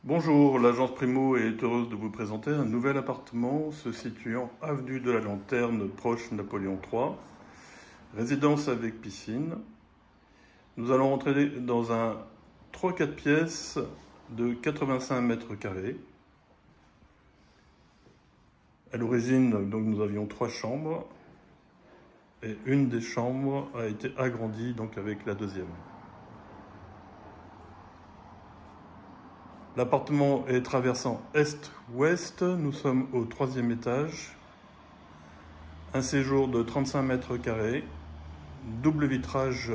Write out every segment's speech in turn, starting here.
Bonjour, l'agence Primo est heureuse de vous présenter un nouvel appartement se situant avenue de la Lanterne, proche Napoléon III, résidence avec piscine. Nous allons rentrer dans un 3-4 pièces de 85 mètres carrés. À l'origine, donc, nous avions 3 chambres et une des chambres a été agrandie donc, avec la deuxième. L'appartement est traversant est-ouest, nous sommes au 3e étage. Un séjour de 35 mètres carrés, double vitrage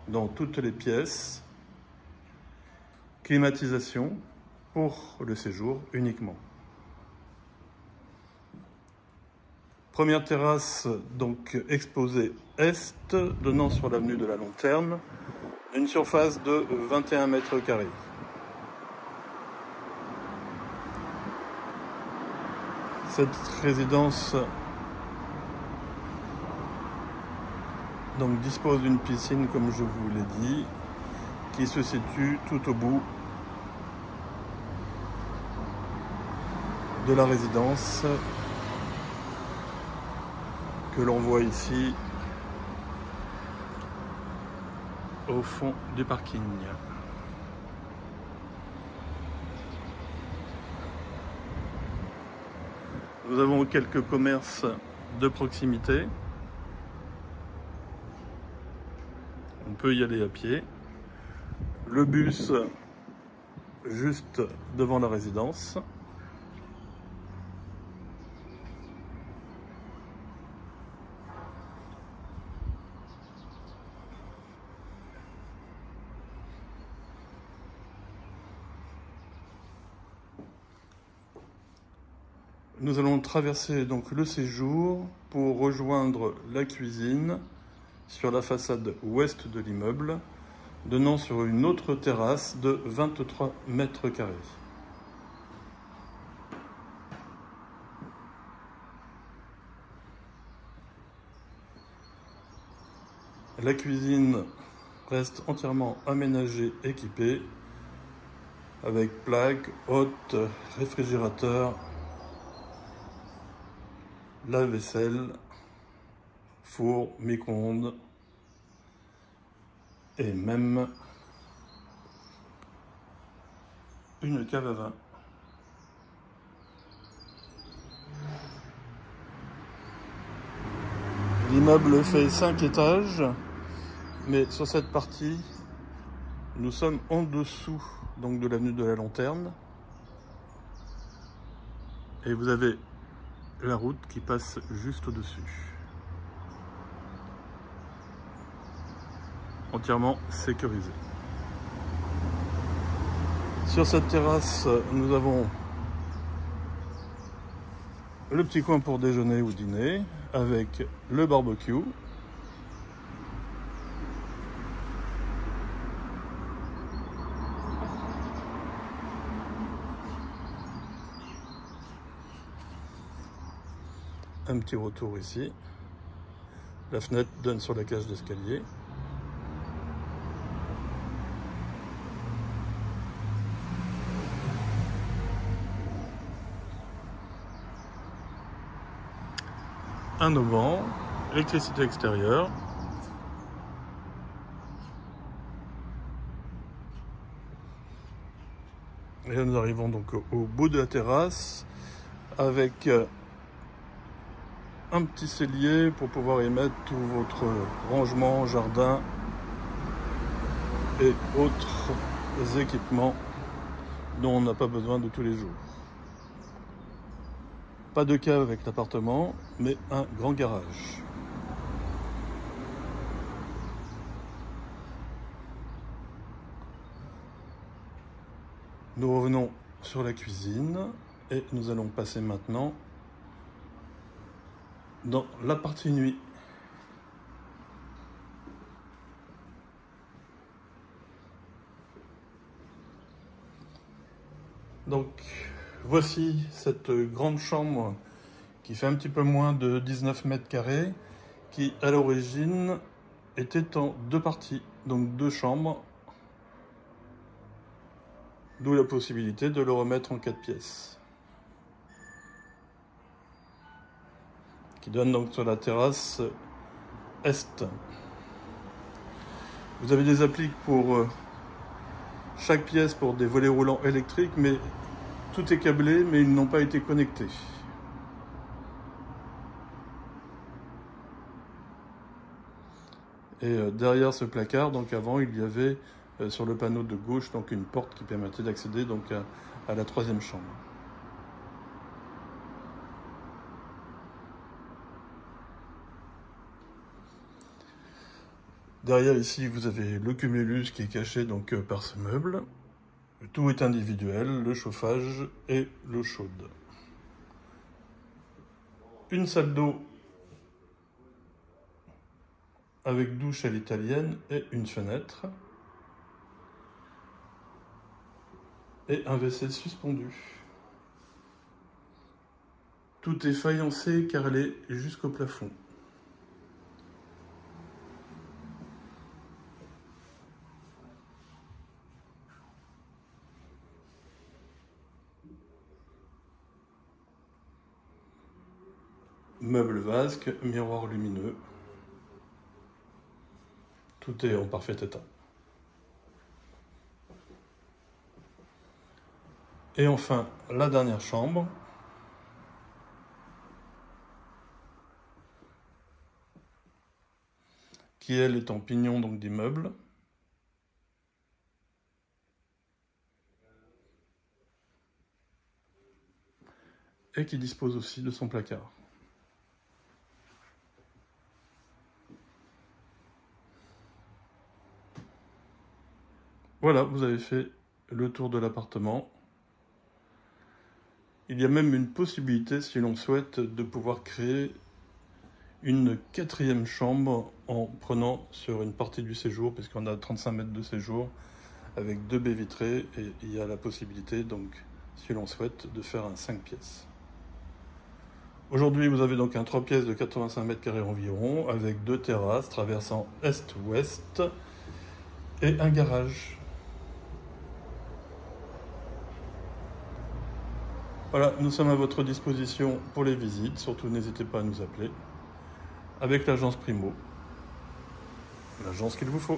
dans toutes les pièces, climatisation pour le séjour uniquement. Première terrasse donc exposée est, donnant sur l'avenue de la Lanterne, une surface de 21 mètres carrés. Cette résidence donc dispose d'une piscine, comme je vous l'ai dit, qui se situe tout au bout de la résidence que l'on voit ici au fond du parking. Nous avons quelques commerces de proximité. On peut y aller à pied. Le bus juste devant la résidence. Nous allons traverser donc le séjour pour rejoindre la cuisine sur la façade ouest de l'immeuble, donnant sur une autre terrasse de 23 mètres carrés. La cuisine reste entièrement aménagée, équipée, avec plaques, hôtes, réfrigérateur, lave-vaisselle, four, micro-ondes et même une cave à vin. L'immeuble fait 5 étages, mais sur cette partie, nous sommes en dessous donc de l'avenue de la Lanterne. Et vous avez la route qui passe juste au-dessus. Entièrement sécurisé. Sur cette terrasse, nous avons le petit coin pour déjeuner ou dîner, avec le barbecue. Un petit retour ici. La fenêtre donne sur la cage d'escalier. Un auvent, électricité extérieure. Et là, nous arrivons donc au bout de la terrasse avec un petit cellier pour pouvoir y mettre tout votre rangement, jardin et autres équipements dont on n'a pas besoin de tous les jours. Pas de cave avec l'appartement, mais un grand garage. Nous revenons sur la cuisine et nous allons passer maintenant dans la partie nuit. Donc voici cette grande chambre qui fait un petit peu moins de 19 mètres carrés, qui à l'origine était en 2 parties, donc 2 chambres D'où la possibilité de le remettre en 4 pièces. Qui donne donc sur la terrasse est. Vous avez des appliques pour chaque pièce pour des volets roulants électriques, mais tout est câblé, mais ils n'ont pas été connectés. Et derrière ce placard, donc avant, il y avait sur le panneau de gauche donc une porte qui permettait d'accéder donc à la 3e chambre. Derrière ici, vous avez le cumulus qui est caché donc par ce meuble. Tout est individuel, le chauffage et l'eau chaude. Une salle d'eau avec douche à l'italienne et une fenêtre. Et un WC suspendu. Tout est faïencé, carrelé jusqu'au plafond. Meuble vasque, miroir lumineux. Tout est en parfait état. Et enfin, la dernière chambre. Qui, elle, est en pignon donc d'immeuble. Et qui dispose aussi de son placard. Voilà, vous avez fait le tour de l'appartement. Il y a même une possibilité, si l'on souhaite, de pouvoir créer une 4e chambre en prenant sur une partie du séjour, puisqu'on a 35 mètres de séjour, avec 2 baies vitrées, et il y a la possibilité, donc, si l'on souhaite, de faire un 5 pièces. Aujourd'hui, vous avez donc un 3 pièces de 85 mètres carrés environ, avec 2 terrasses traversant est-ouest, et un garage. Voilà, nous sommes à votre disposition pour les visites, surtout n'hésitez pas à nous appeler, avec l'agence Primo, l'agence qu'il vous faut.